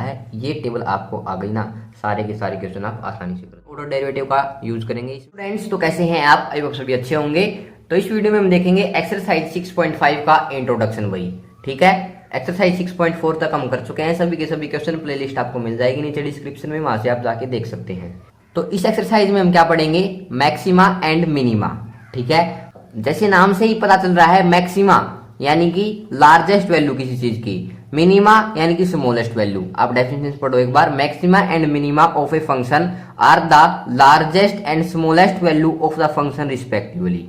है। ये टेबल आपको आ गई ना, सारे के सारे क्वेश्चन आप आसानी से कर ऑर्डर डेरिवेटिव का यूज करेंगे। स्टूडेंट्स तो कैसे हैं आप, आई होप सभी अच्छे होंगे। तो इस वीडियो में हम देखेंगे एक्सरसाइज 6.5 का इंट्रोडक्शन वही, ठीक है। एक्सरसाइज 6.4 तक हम कर चुके हैं, सभी के सभी क्वेश्चन प्लेलिस्ट आपको मिल जाएगी नीचे डिस्क्रिप्शन में, वहां से आप जाके देख सकते हैं। तो इस एक्सरसाइज में हम क्या पढ़ेंगे, मैक्सिमा एंड मिनिमा, ठीक है। जैसे नाम से ही पता चल रहा है, मैक्सिमा यानी कि लार्जेस्ट वैल्यू किसी चीज की, मिनिमा यानी कि स्मॉलेस्ट वैल्यू। आप डेफिनेशन पढ़ो एक बार, maxima and minima of a function are the largest and smallest value of the function respectively,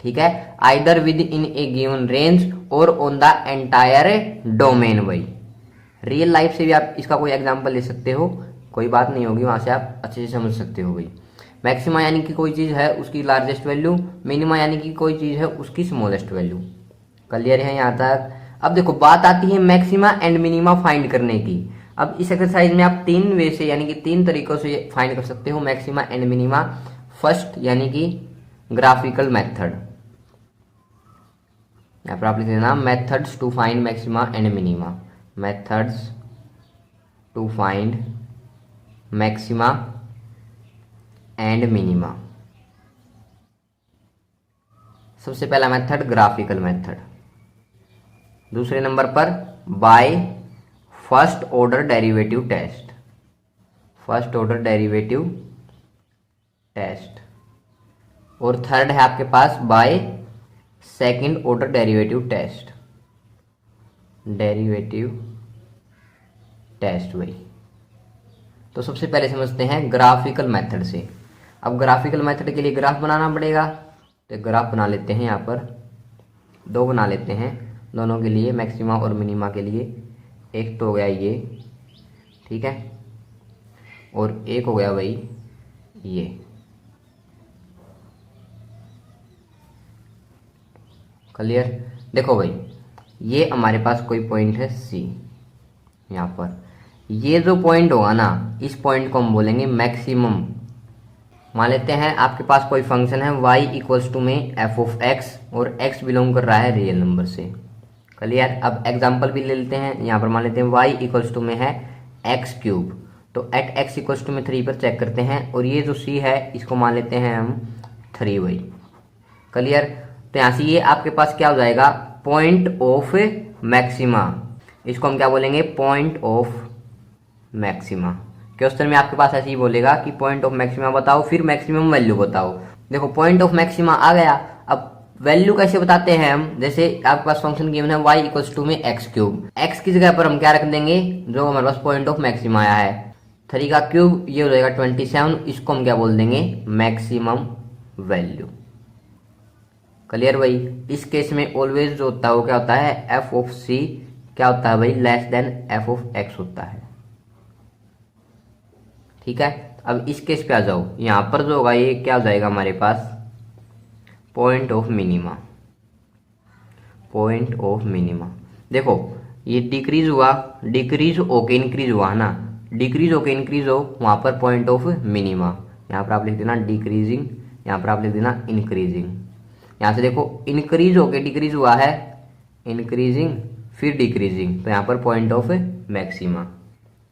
ठीक है, either within a given range और ऑन द एंटायर डोमेन। वही रियल लाइफ से भी आप इसका कोई एग्जांपल ले सकते हो, कोई बात नहीं होगी, वहां से आप अच्छे से समझ सकते हो। भाई मैक्सिमा यानी कि कोई चीज है उसकी लार्जेस्ट वैल्यू, मिनिमा यानी कि कोई चीज है उसकी स्मॉलेस्ट वैल्यू। क्लियर है यहाँ तक। अब देखो बात आती है मैक्सिमा एंड मिनिमा फाइंड करने की। अब इस एक्सरसाइज में आप तीन वे से यानी कि तीन तरीकों से फाइंड कर सकते हो मैक्सिमा एंड मिनिमा। फर्स्ट यानी कि ग्राफिकल मेथड, यहाँ पर आप लिख देना methods to find maxima and minima, methods to find maxima and minima. सबसे पहला मेथड ग्राफिकल मेथड, दूसरे नंबर पर by first order derivative test, first order derivative test, और थर्ड है आपके पास by second order derivative test, derivative test. वही तो सबसे पहले समझते हैं ग्राफिकल मेथड से। अब ग्राफिकल मेथड के लिए ग्राफ बनाना पड़ेगा, तो ग्राफ बना लेते हैं। यहाँ पर दो बना लेते हैं दोनों के लिए, मैक्सिमा और मिनिमा के लिए। एक तो हो गया ये, ठीक है, और एक हो गया भाई ये। क्लियर। देखो भाई ये हमारे पास कोई पॉइंट है सी, यहाँ पर ये जो पॉइंट होगा ना, इस पॉइंट को हम बोलेंगे मैक्सिमम। मान लेते हैं आपके पास कोई फंक्शन है y इक्वल्स टू में f ऑफ x और x बिलोंग कर रहा है रियल नंबर से। क्लियर। अब एग्जांपल भी ले लेते हैं, यहाँ पर मान लेते हैं y इक्वल्स टू में है x क्यूब, तो एट x इक्वल्स टू में 3 पर चेक करते हैं, और ये जो c है इसको मान लेते हैं हम 3 y। क्लियर। तो यहाँ से ये आपके पास क्या हो जाएगा, पॉइंट ऑफ मैक्सिमा। इसको हम क्या बोलेंगे, पॉइंट ऑफ मैक्सिमा। क्वेश्चन में आपके पास ऐसे ही बोलेगा कि पॉइंट ऑफ मैक्सिमा बताओ, फिर मैक्सिमम वैल्यू बताओ। देखो पॉइंट ऑफ मैक्सिमा आ गया। अब वैल्यू कैसे बताते हैं हम, जैसे आपके पास फंक्शन गिवन है y इक्वल्स टू में x क्यूब, x की जगह पर हम क्या रख देंगे, जो हमारे पास पॉइंट ऑफ मैक्सिमा आया है 3 का क्यूब, ये हो जाएगा 27, इसको हम क्या बोल देंगे, मैक्सिमम वैल्यू। क्लियर भाई। इस केस में ऑलवेज जो होता है वो क्या होता है, f ऑफ c क्या होता है भाई, less than f of x होता है, ठीक है। अब इस केस पे आ जाओ, यहां पर जो होगा ये क्या हो जाएगा हमारे पास, point of minima, point of minima. देखो ये डिक्रीज हुआ, डिक्रीज होके इंक्रीज हुआ है ना, डिक्रीज होके इंक्रीज हो, वहां पर पॉइंट ऑफ मिनिमा। यहाँ पर आप लिख देना डिक्रीजिंग, यहाँ पर आप लिख देना इंक्रीजिंग। यहाँ से देखो इंक्रीज होके डिक्रीज हुआ है, इंक्रीजिंग फिर डिक्रीजिंग, तो यहाँ पर पॉइंट ऑफ मैक्सिमा।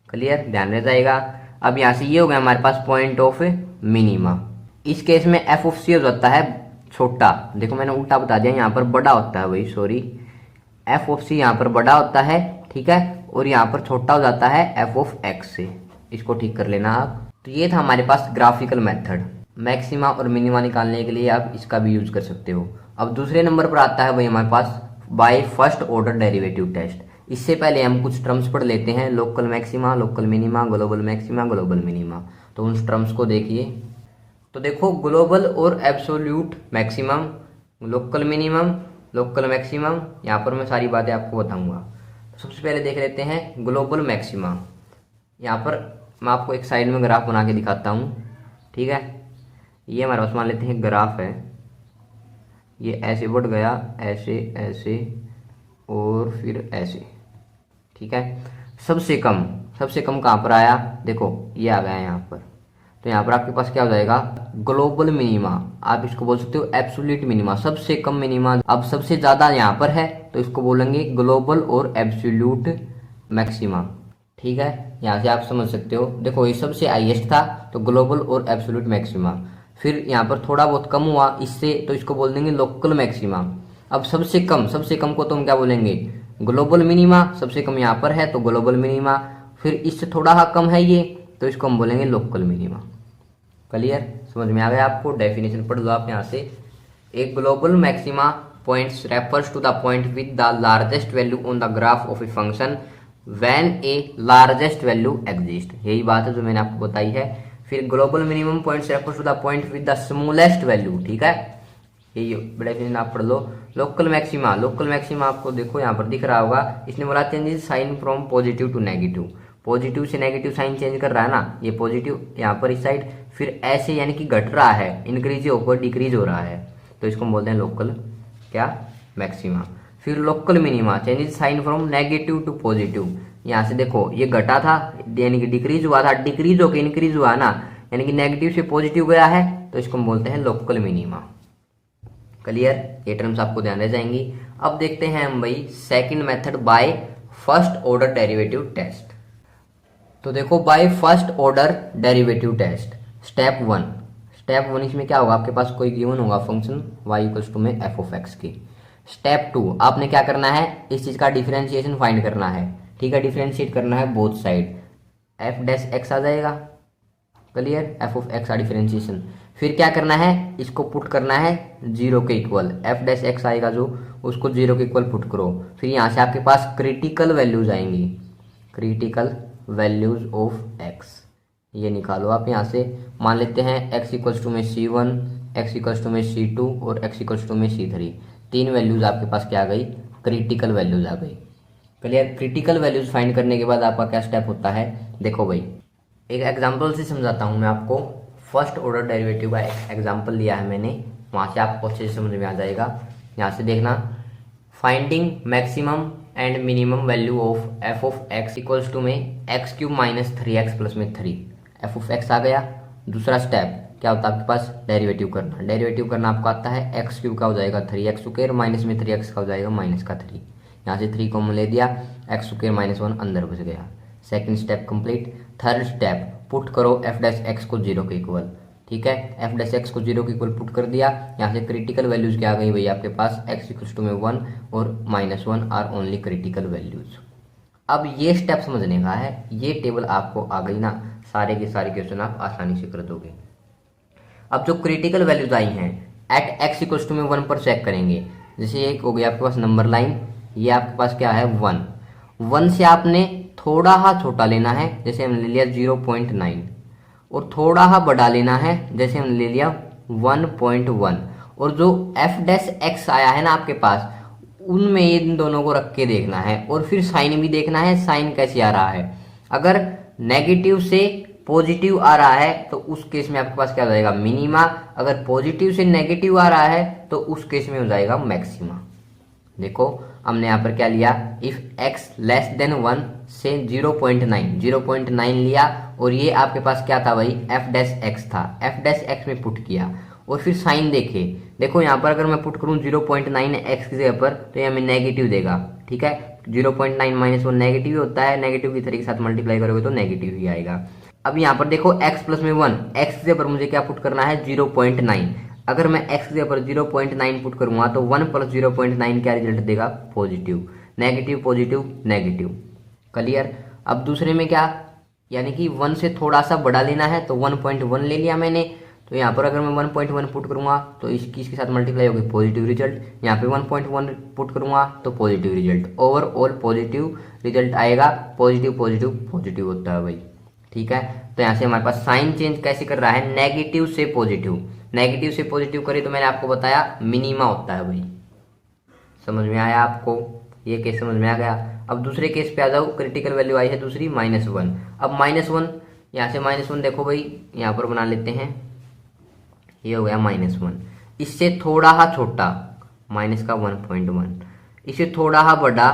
क्लियर, ध्यान रह जाएगा। अब यहाँ से ये हो गया हमारे पास पॉइंट ऑफ मिनिमा। इस केस में एफ ऑफ सी हो जाता है छोटा, देखो मैंने उल्टा बता दिया, यहाँ पर बड़ा होता है भाई, सॉरी, एफ ऑफ सी यहाँ पर बड़ा होता है, ठीक है, और यहाँ पर छोटा हो जाता है एफ ऑफ एक्स से, इसको ठीक कर लेना आप। तो ये था हमारे पास ग्राफिकल मेथड, मैक्सिमा और मिनिमा निकालने के लिए आप इसका भी यूज कर सकते हो। अब दूसरे नंबर पर आता है भाई हमारे पास by first order derivative test. इससे पहले हम कुछ टर्म्स पढ़ लेते हैं, local maxima, local minima, global maxima, global minima. तो उन टर्म्स को देखिए। तो देखो ग्लोबल और absolute maximum, local minimum, local maximum, यहाँ पर मैं सारी बातें आपको बताऊंगा। तो सबसे पहले देख लेते हैं ग्लोबल मैक्सिमा। यहाँ पर मैं आपको एक साइड में ग्राफ बना के दिखाता हूँ, ठीक है। ये हमारे पास मान लेते हैं ग्राफ है, ये ऐसे बढ़ गया, ऐसे ऐसे और फिर ऐसे, ठीक है। सबसे कम कहाँ पर आया, देखो ये आ गया यहाँ पर। तो यहाँ पर आपके पास क्या हो जाएगा, ग्लोबल मिनिमा, आप इसको बोल सकते हो एब्सोल्यूट मिनिमा, सबसे कम मिनिमा। अब सबसे ज्यादा यहाँ पर है तो इसको बोलेंगे ग्लोबल और एब्सोल्यूट मैक्सिमा, ठीक है। यहाँ से आप समझ सकते हो, देखो ये सबसे हाईएस्ट था तो ग्लोबल और एब्सोल्यूट मैक्सिमा, फिर यहाँ पर थोड़ा बहुत कम हुआ इससे तो इसको बोल देंगे लोकल मैक्सिमा। अब सबसे कम को तो हम क्या बोलेंगे, ग्लोबल मिनिमा, सबसे कम यहाँ पर है तो ग्लोबल मिनिमा, फिर इससे थोड़ा सा कम है ये तो इसको हम बोलेंगे लोकल मिनिमा। क्लियर, समझ में आ गया आपको? डेफिनेशन पढ़ लो आप यहाँ से। एक global maxima points refers to the point with the largest value on the graph of a function when a largest value exist, यही बात है जो मैंने आपको बताई है। फिर global minimum points refers to the point with the smallest value, ठीक है, यही डेफिनेशन आप पढ़ लो। लोकल मैक्सिमा आपको देखो यहाँ पर दिख रहा होगा, इसने बोला changes sign from positive to negative, positive से नेगेटिव साइन चेंज कर रहा है ना, ये पॉजिटिव यहाँ पर इस साइड, फिर ऐसे यानी कि घट रहा है, इंक्रीज होकर डिक्रीज हो रहा है, तो इसको हम बोलते हैं लोकल क्या, मैक्सिमा। फिर local minima changes sign from negative to positive, यहाँ से देखो ये घटा था यानी कि डिक्रीज हुआ था, डिक्रीज होकर इंक्रीज हुआ ना, यानी कि नेगेटिव से पॉजिटिव गया है तो इसको हम बोलते हैं लोकल मिनिमा। क्लियर, ये टर्म्स आपको ध्यान रह जाएंगी। अब देखते हैं हम भाई second method by first order derivative test. तो देखो by first order derivative test step one इसमें क्या होगा, आपके पास कोई गिवन होगा फंक्शन y इक्वल्स टू में एफ ऑफ एक्स की। स्टेप 2 आपने क्या करना है, इस चीज का डिफरेंशिएशन फाइंड करना है, ठीक है, डिफरेंशिएट करना है both side, f dash x आ जाएगा। क्लियर, एफ ऑफ एक्स का डिफरेंशिएशन, फिर क्या करना है, इसको पुट करना है जीरो के इक्वल, एफ डैश एक्स आएगा जो, उसको जीरो के इक्वल पुट करो, फिर यहाँ से आपके पास क्रिटिकल वैल्यूज आएंगी, क्रिटिकल वैल्यूज ऑफ एक्स ये निकालो आप यहाँ से। मान लेते हैं x इक्वल्स टू में c1, x इक्वल्स टू में c2 और x इक्वल्स टू में c3, तीन वैल्यूज आपके पास क्या आ गई, क्रिटिकल वैल्यूज आ गई। क्लियर, क्रिटिकल वैल्यूज फाइंड करने के बाद आपका क्या स्टेप होता है, देखो भाई एक एग्जांपल से समझाता हूँ मैं आपको। फर्स्ट ऑर्डर डेरिवेटिव का एक एग्जांपल लिया है मैंने, वहाँ से आपको अच्छे से समझ में आ जाएगा। यहाँ से देखना, finding maximum and minimum value of f of x equals to में x cube minus 3x plus में 3, एफ ऑफ एक्स आ गया। दूसरा स्टेप क्या होता है आपके पास, डेरिवेटिव करना आपको आता है, एक्स क्यूब का हो जाएगा 3x स्क्वायर माइनस में 3x का हो जाएगा माइनस का 3, यहाँ से 3 कॉमन ले दिया, एक्स स्क्वायर माइनस 1 अंदर बच गया। Second step complete. Third step put करो एफ डैश एक्स को जीरो के इक्वल, ठीक है, एफ डैश एक्स को जीरो के इक्वल पुट कर दिया, यहाँ से क्रिटिकल वैल्यूज क्या आ गई भाई आपके पास, एक्स इक्वल्स टू में 1 और -1 आर ओनली क्रिटिकल वैल्यूज। अब ये स्टेप समझने का है, ये टेबल आपको आ गई ना, सारे के सारे क्वेश्चन आप आसानी से कर दोगे। अब जो क्रिटिकल वैल्यूज आई हैं एट एक्स इक्वल्स टू में 1 पर चेक करेंगे, जैसे एक हो गया आपके पास नंबर लाइन, ये आपके पास क्या है 1 से आपने थोड़ा हा छोटा लेना है, जैसे हमने ले लिया 0.9, और थोड़ा हा बड़ा लेना है, जैसे हमने ले लिया 1.1, और जो एफ डैश एक्स आया है ना आपके पास, उनमें इन दोनों को रख के देखना है, और फिर साइन भी देखना है, साइन कैसे आ रहा है। अगर नेगेटिव से पॉजिटिव आ रहा है तो उस केस में आपके पास क्या हो जाएगा, मिनिमा। अगर पॉजिटिव से नेगेटिव आ रहा है तो उस केस में हो जाएगा मैक्सिमा। देखो हमने यहाँ पर क्या लिया, इफ x लेस देन 1 से 0.9 लिया, और ये आपके पास क्या था भाई, एफ डैश एक्स था, एफ डैश एक्स में पुट किया, और फिर साइन देखे, देखो यहाँ पर अगर मैं पुट करूँ 0.9 एक्स की जगह पर तो ये हमें नेगेटिव देगा, ठीक है, 0.9 माइनस 1 नेगेटिव होता है, नेगेटिव की तरह के साथ मल्टीप्लाई करोगे तो नेगेटिव ही आएगा। अब यहाँ पर देखो x प्लस में 1, x की जगह पर मुझे क्या पुट करना है 0.9, अगर मैं x की जगह पर 0.9 पुट करूंगा तो 1 प्लस 0.9 क्या रिजल्ट देगा, positive, negative positive negative. Clear. अब दूसरे में क्या, यानी कि 1 से थोड़ा सा बड़ा लेना है तो 1.1 ले लिया मैंने, तो यहाँ पर अगर मैं 1.1 पुट करूंगा तो इसके साथ मल्टीप्लाई होगी, पॉजिटिव रिजल्ट। यहाँ पे 1.1 पुट करूंगा तो positive result, overall positive result आएगा, पॉजिटिव पॉजिटिव पॉजिटिव होता है भाई, ठीक है। तो यहाँ से हमारे पास साइन चेंज कैसे कर रहा है, नेगेटिव से पॉजिटिव, नेगेटिव से पॉजिटिव करे तो मैंने आपको बताया मिनिमा होता है भाई, समझ में आया आपको, ये केस समझ में आ गया। अब दूसरे केस पे आ जाओ, क्रिटिकल वैल्यू आई है दूसरी -1, अब -1, यहाँ से -1 देखो भाई, यहाँ पर बना लेते हैं, ये हो गया -1, इससे थोड़ा हा छोटा माइनस का 1.1, इससे थोड़ा हा बड़ा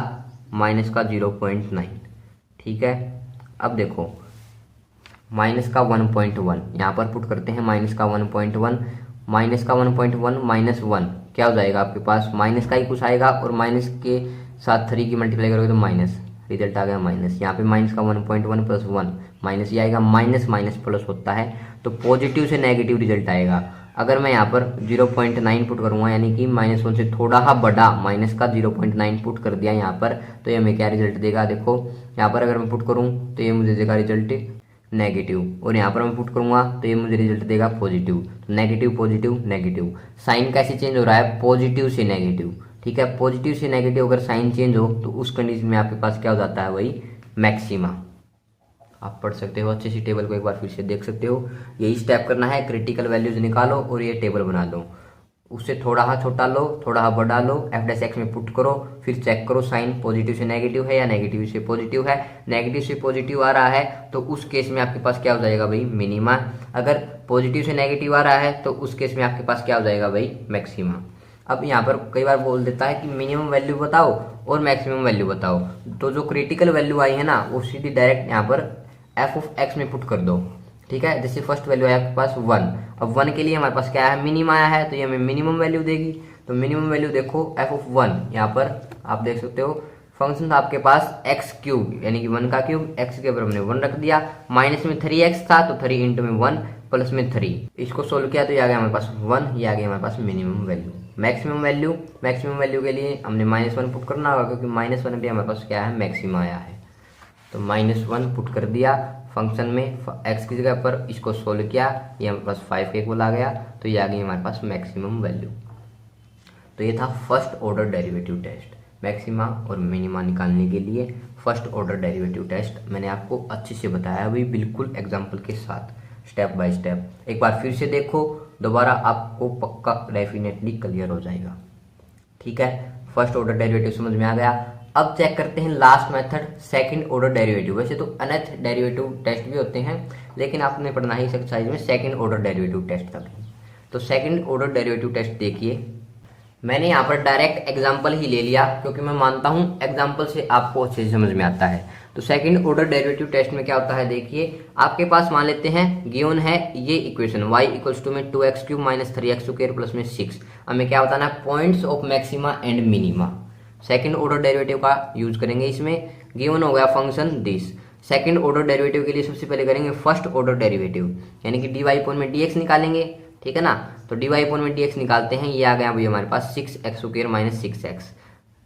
माइनस का 0.9, ठीक है। अब देखो माइनस का 1.1 यहाँ पर पुट करते हैं, माइनस का 1.1 माइनस का 1.1 माइनस 1 क्या हो जाएगा आपके पास, माइनस का ही कुछ आएगा, और माइनस के साथ 3 की मल्टीप्लाई करोगे तो माइनस, रिजल्ट आ गया माइनस। यहाँ पे माइनस का 1.1 प्लस 1 माइनस ही आएगा, माइनस माइनस प्लस होता है तो पॉजिटिव से नेगेटिव रिजल्ट आएगा। अगर मैं यहाँ पर 0.9 पुट करूँगा यानी कि -1 से थोड़ा सा बड़ा माइनस का 0.9 पुट कर दिया यहाँ पर, तो ये हमें क्या रिजल्ट देगा, देखो यहाँ पर अगर मैं पुट करूँ तो ये मुझे देगा रिजल्ट नेगेटिव, और यहाँ पर मैं पुट करूँगा तो ये मुझे रिजल्ट देगा पॉजिटिव। तो नेगेटिव पॉजिटिव नेगेटिव, साइन कैसे चेंज हो रहा है, पॉजिटिव से नेगेटिव। ठीक है, पॉजिटिव से नेगेटिव अगर साइन चेंज हो तो उस कंडीशन में आपके पास क्या हो जाता है, वही मैक्सिमा। आप पढ़ सकते हो अच्छे से, टेबल को एक बार फिर से देख सकते हो। यही स्टेप करना है, क्रिटिकल वैल्यूज निकालो और ये टेबल बना लो। उससे थोड़ा सा छोटा लो, थोड़ा सा बड़ा लो, एफ डैश एक्स में पुट करो, फिर चेक करो साइन पॉजिटिव से नेगेटिव है या नेगेटिव से पॉजिटिव है। नेगेटिव से पॉजिटिव आ रहा है तो उस केस में आपके पास क्या हो जाएगा भाई, मिनिमा। अगर पॉजिटिव से नेगेटिव आ रहा है तो उस केस में आपके पास क्या हो जाएगा भाई, मैक्सिमा। अब यहाँ पर कई बार बोल देता है कि मिनिमम वैल्यू बताओ और मैक्सिमम वैल्यू बताओ, तो जो क्रिटिकल वैल्यू आई है ना वो सीधी डायरेक्ट यहाँ पर एफ ऑफ एक्स में पुट कर दो। ठीक है, जैसे फर्स्ट वैल्यू है आपके पास 1, अब 1 के लिए हमारे पास क्या है, मिनिमम आया है तो ये हमें मिनिमम वैल्यू देगी। तो मिनिमम वैल्यू देखो एफ ऑफ 1, यहाँ पर आप देख सकते हो फंक्शन था आपके पास एक्स क्यूब यानी कि 1 का क्यूब, एक्स के ऊपर हमने 1 रख दिया, माइनस में 3x था तो 3 इंटू में 1 प्लस में 3, इसको सोल्व किया तो ये आ गया हमारे पास 1, ये आ गया हमारे पास मिनिमम वैल्यू। मैक्सिमम वैल्यू के लिए हमने -1 पुट करना होगा क्योंकि -1 भी हमारे पास क्या है, मैक्सिमा आया है। तो -1 पुट कर दिया फंक्शन में, x की जगह पर इसको सोल्व किया, ये हमारे पास 5 के इक्वल आ गया, तो ये आ गई हमारे पास मैक्सिमम वैल्यू। तो ये था first order derivative test. Maxima और मिनिमा निकालने के लिए फर्स्ट ऑर्डर डेरिवेटिव टेस्ट मैंने आपको अच्छे से बताया अभी, बिल्कुल एग्जाम्पल के साथ, स्टेप बाय स्टेप। एक बार फिर से देखो, दोबारा आपको पक्का डेफिनेटली क्लियर हो जाएगा। ठीक है, फर्स्ट ऑर्डर डेरिवेटिव समझ में आ गया। अब चेक करते हैं last method, second order derivative. वैसे तो अनथ डेरिवेटिव टेस्ट भी होते हैं, लेकिन आपने पढ़ना ही एक्सरसाइज में सेकंड ऑर्डर डेरिवेटिव टेस्ट तक। तो सेकंड ऑर्डर डेरिवेटिव टेस्ट देखिए, मैंने यहाँ पर डायरेक्ट एग्जाम्पल ही ले लिया क्योंकि मैं मानता हूँ एग्जाम्पल से आपको अच्छे से समझ में आता है। तो सेकंड ऑर्डर डेरिवेटिव टेस्ट में क्या होता है, देखिए आपके पास मान लेते हैं गिवन है ये इक्वेशन y इक्वल्स टू में 2x³ minus 3x square plus में 6। हमें क्या बताना है, points of maxima and minima. Second order derivative का यूज करेंगे इसमें। गिवन हो गया function this. Second order derivative के लिए सबसे पहले करेंगे फर्स्ट ऑर्डर डेरिवेटिव, यानी कि dy अपॉन में dx निकालेंगे। ठीक है ना, तो dy अपॉन में dx निकालते हैं, ये आ गया भाई हमारे पास 6x स्क्वायर माइनस 6x।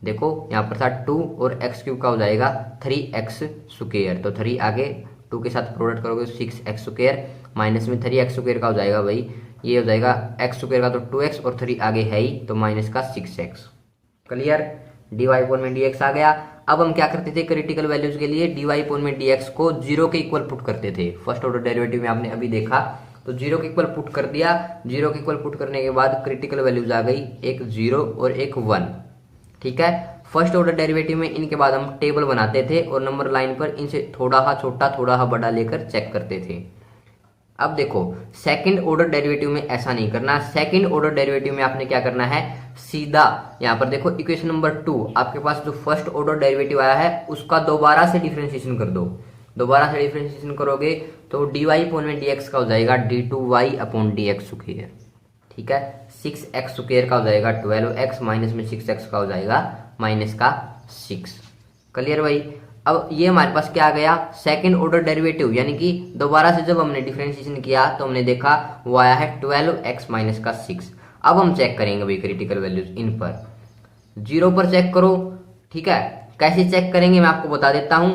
देखो यहाँ पर था 2 और x³ का हो जाएगा 3x स्क्वायर, तो 3 आगे 2 के साथ प्रोडक्ट करोगे 6x स्क्वायर माइनस में 3x स्क्वायर का हो जाएगा भाई, ये हो जाएगा x स्क्वायर का तो 2x और 3 आगे है ही तो माइनस का 6x। क्लियर, dy अपॉन में dx आ गया। अब हम क्या करते थे, क्रिटिकल वैल्यूज के लिए dy अपॉन में dx को 0 के इक्वल पुट करते थे। फर्स्ट ऑर्डर डेरिवेटिव में आपने अभी देखा, तो 0 के इक्वल पुट कर दिया। 0 के इक्वल पुट करने के बाद क्रिटिकल वैल्यूज आ गई, एक 0 और एक 1। ठीक है, फर्स्ट ऑर्डर डेरिवेटिव में इनके बाद हम टेबल बनाते थे और नंबर लाइन पर इनसे थोड़ा सा छोटा थोड़ा सा बड़ा लेकर चेक करते थे। अब देखो सेकंड ऑर्डर डेरिवेटिव में ऐसा नहीं करना। सेकंड ऑर्डर डेरिवेटिव में आपने क्या करना है, सीधा यहाँ पर देखो इक्वेशन नंबर 2, आपके पास जो फर्स्ट ऑर्डर डेरिवेटिव आया है उसका दोबारा से डिफरेंशिएशन कर दो। दोबारा से डिफरेंशिएशन करोगे तो dy अपॉन में dx का हो जाएगा d2y अपॉन dx स्क्वायर। ठीक है, 6x स्क्वायर का हो जाएगा 12x माइनस में 6x का हो जाएगा माइनस का 6। क्लियर भाई। अब ये हमारे पास क्या आ गया, सेकंड ऑर्डर डेरिवेटिव, यानी कि दोबारा से जब हमने डिफरेंशिएशन किया तो हमने देखा वो आया है 12x माइनस का 6। अब हम चेक करेंगे भाई क्रिटिकल वैल्यूज, इन पर 0 पर चेक करो। ठीक है, कैसे चेक करेंगे मैं आपको बता देता हूं।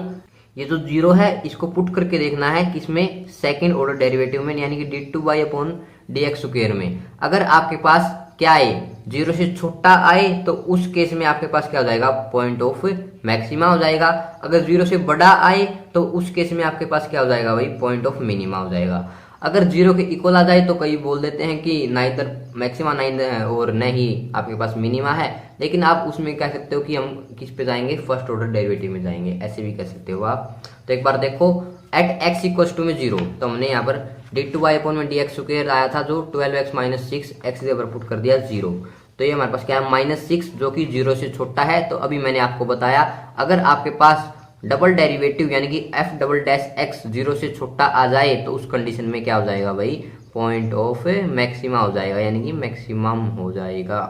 ये जो 0 है इसको पुट करके देखना है किसमें, सेकंड ऑर्डर डेरिवेटिव में, यानी कि d2y अपॉन dx स्क्वायर में। अगर आपके पास क्या आए, 0 से छोटा आए तो उस केस में आपके पास क्या हो जाएगा, पॉइंट ऑफ मैक्सिमा हो जाएगा। अगर 0 से बड़ा आए तो उस केस में आपके पास क्या हो जाएगा भाई, पॉइंट ऑफ मिनिमा हो जाएगा। अगर 0 के इक्वल आ जाए तो कई बोल देते हैं कि ना इधर मैक्सिमा ना और न ही आपके पास मिनिमा है, लेकिन आप उसमें कह सकते हो कि हम किस पे जाएंगे, फर्स्ट ऑर्डर डेरिवेटिव में जाएंगे, ऐसे भी कह सकते हो आप। तो एक बार देखो एट x इक्वल टू में 0, तो हमने यहाँ पर d2y अपॉन में dx स्क्वायर आया था जो 12x माइनस 6 x के ऊपर पुट कर दिया 0, तो ये हमारे पास क्या है -6 जो कि 0 से छोटा है। तो अभी मैंने आपको बताया अगर आपके पास डबल डेरिवेटिव यानी कि f डबल डैश x 0 से छोटा आ जाए तो उस कंडीशन में क्या हो जाएगा भाई, पॉइंट ऑफ मैक्सिमा हो जाएगा, यानी कि मैक्सिमम हो जाएगा।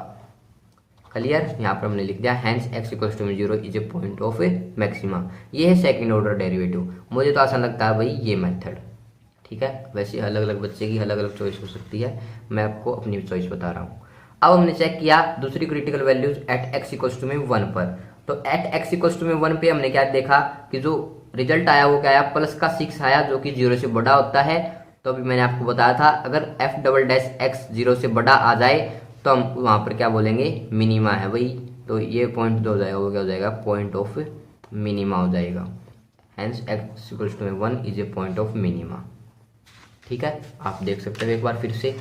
क्लियर। यहाँ पर हमने लिख दिया hence x equals to 0 is a point of maxima. ये है सेकंड ऑर्डर डेरिवेटिव। मुझे तो आसान लगता है भाई ये मेथड, ठीक है। वैसे अलग अलग बच्चे की अलग अलग चॉइस हो सकती है, मैं आपको अपनी चॉइस बता रहा हूँ। अब हमने चेक किया दूसरी critical values at x equals to में 1 पर। तो एट एक्स इक्वल्स टू में 1 पे हमने क्या देखा कि जो रिजल्ट आया वो क्या आया, प्लस का 6 आया जो कि 0 से बड़ा होता है। तो अभी मैंने आपको बताया था अगर एफ डबल डैश एक्स 0 से बड़ा आ जाए तो हम वहां पर क्या बोलेंगे, मिनिमा है भाई। तो ये पॉइंट जो हो जाएगा वो क्या हो जाएगा, पॉइंट ऑफ मिनिमा हो जाएगा। हेंस एक्स इक्वल्स टू में 1 is a point of minima, ठीक है। आप देख सकते हो एक बार फिर से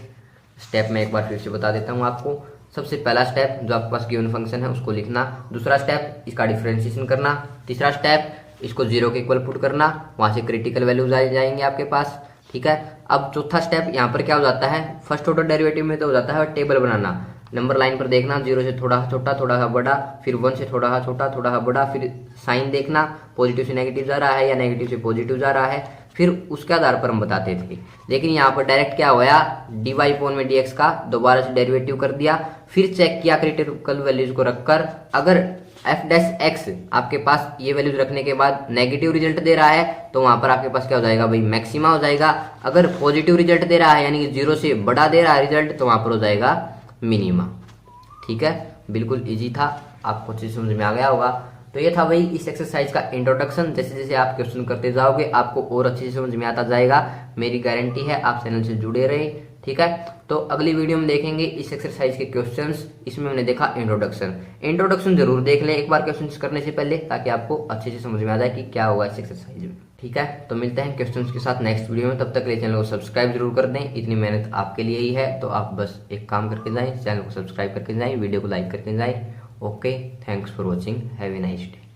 स्टेप में एक बार फिर से बता देता हूँ आपको। सबसे पहला स्टेप जो आपके पास गिवन फंक्शन है उसको लिखना, दूसरा स्टेप इसका डिफरेंशिएशन करना, तीसरा स्टेप इसको 0 के इक्वल पुट करना, वहां से क्रिटिकल वैल्यूज आ जाएंगे आपके पास, ठीक है। अब चौथा स्टेप यहाँ पर क्या हो जाता है, फर्स्ट ऑर्डर डेरिवेटिव में तो हो जाता है टेबल बनाना। नंबर लाइन पर देखना 0 से थोड़ा छोटा थोड़ा बड़ा, फिर 1 से थोड़ा छोटा थोड़ा बड़ा, फिर साइन देखना पॉजिटिव से नेगेटिव जा रहा है या नेगेटिव से पॉजिटिव जा रहा है, फिर उसके आधार पर हम बताते थे। लेकिन यहाँ पर डायरेक्ट क्या होया, dy अपॉन में dx का दोबारा से डेरिवेटिव कर दिया, फिर चेक किया क्रिटिकल वैल्यूज को रखकर। अगर एफ डैश एक्स आपके पास ये वैल्यूज रखने के बाद नेगेटिव रिजल्ट दे रहा है तो वहां पर आपके पास क्या हो जाएगा भाई, मैक्सिमा हो जाएगा। अगर पॉजिटिव रिजल्ट दे रहा है यानी कि 0 से बड़ा दे रहा है रिजल्ट तो वहां पर हो जाएगा मिनिमा, ठीक है। बिल्कुल इजी था, आपको अच्छे से समझ में आ गया होगा। तो ये था भाई इस एक्सरसाइज का इंट्रोडक्शन। जैसे जैसे आप क्वेश्चन करते जाओगे आपको और अच्छे से समझ में आता जाएगा, मेरी गारंटी है। आप चैनल से जुड़े रहे, ठीक है। तो अगली वीडियो में देखेंगे इस एक्सरसाइज के क्वेश्चंस। इसमें हमने देखा इंट्रोडक्शन जरूर देख लें एक बार क्वेश्चंस करने से पहले, ताकि आपको अच्छे से समझ में आ जाए कि क्या होगा इस एक्सरसाइज में, ठीक है। तो मिलते हैं क्वेश्चंस के साथ नेक्स्ट वीडियो में। तब तक के लिए चैनल को सब्सक्राइब जरूर कर दें, इतनी मेहनत आपके लिए ही है। तो आप बस एक काम करके जाएं, चैनल को सब्सक्राइब करके जाएं, वीडियो को लाइक करके जाएं। Okay, thanks for watching, have a nice day.